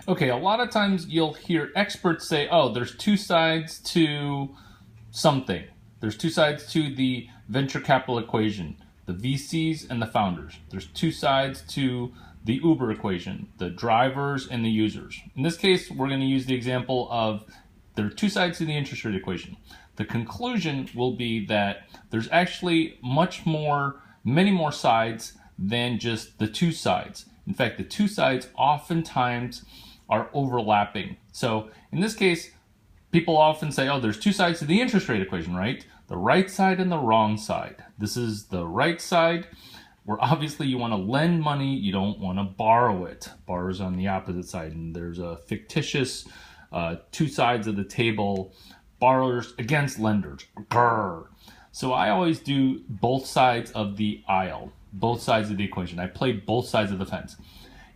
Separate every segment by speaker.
Speaker 1: Okay, a lot of times you'll hear experts say, oh, there's two sides to something. There's two sides to the venture capital equation, the VCs and the founders. There's two sides to the Uber equation, the drivers and the users. In this case, we're going to use the example of there are two sides to the interest rate equation. The conclusion will be that there's actually many more sides than just the two sides. In fact, the two sides oftentimes are overlapping. So in this case, people often say, oh, there's two sides to the interest rate equation, right? The right side and the wrong side. This is the right side, where obviously you want to lend money, you don't want to borrow it. Borrowers on the opposite side, and there's a fictitious two sides of the table, borrowers against lenders. Grr. So I always do both sides of the aisle, both sides of the equation. I play both sides of the fence.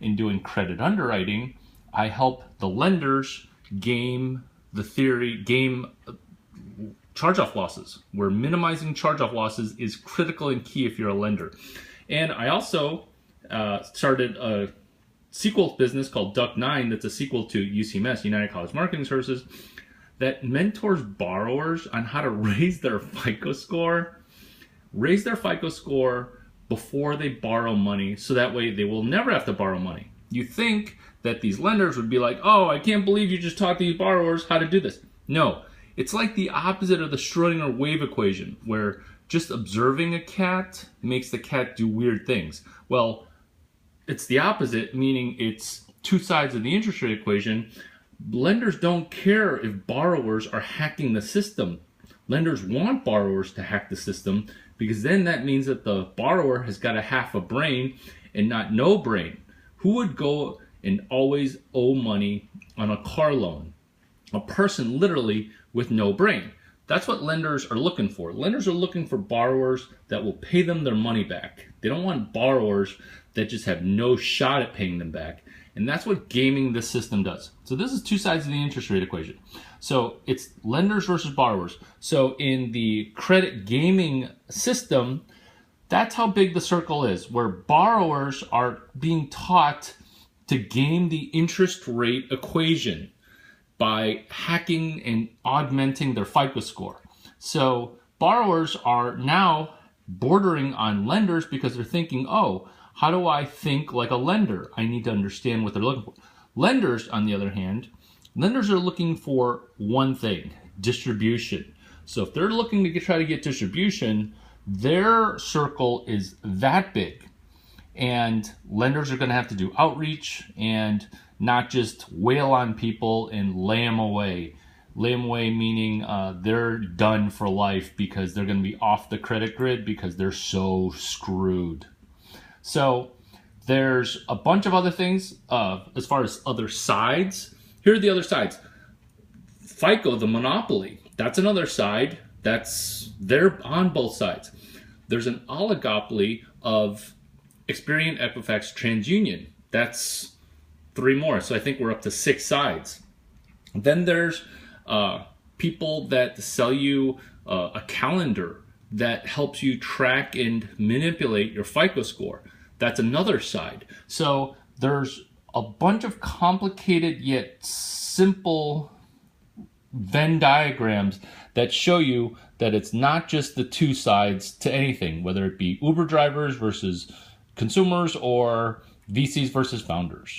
Speaker 1: In doing credit underwriting, I help the lenders game charge-off losses, where minimizing charge-off losses is critical and key if you're a lender. And I also started a sequel business called Duck9 that's a sequel to UCMS, United College Marketing Services, that mentors borrowers on how to raise their FICO score before they borrow money, so that way they will never have to borrow money. You think that these lenders would be like, oh, I can't believe you just taught these borrowers how to do this. No, it's like the opposite of the Schrodinger wave equation, where just observing a cat makes the cat do weird things. Well, it's the opposite, meaning it's two sides of the interest rate equation. Lenders don't care if borrowers are hacking the system. Lenders want borrowers to hack the system, because then that means that the borrower has got a half a brain and not no brain. Who would go and always owe money on a car loan? A person literally with no brain. That's what lenders are looking for. Lenders are looking for borrowers that will pay them their money back. They don't want borrowers that just have no shot at paying them back. And that's what gaming the system does. So this is two sides of the interest rate equation. So it's lenders versus borrowers. So in the credit gaming system, that's how big the circle is, where borrowers are being taught to game the interest rate equation by hacking and augmenting their FICO score. So borrowers are now bordering on lenders because they're thinking, oh, how do I think like a lender? I need to understand what they're looking for. Lenders, on the other hand, lenders are looking for one thing: distribution. So if they're looking to try to get distribution, their circle is that big. And lenders are going to have to do outreach and not just wail on people and lay them away. Lay them away meaning they're done for life because they're going to be off the credit grid because they're so screwed. So there's a bunch of other things as far as other sides. Here are the other sides. FICO, the monopoly, that's another side. They're on both sides. There's an oligopoly of Experian, Equifax, TransUnion. That's 3 more. So I think we're up to 6 sides. Then there's people that sell you a calendar that helps you track and manipulate your FICO score. That's another side. So there's a bunch of complicated yet simple Venn diagrams that show you that it's not just the two sides to anything, whether it be Uber drivers versus consumers or VCs versus founders.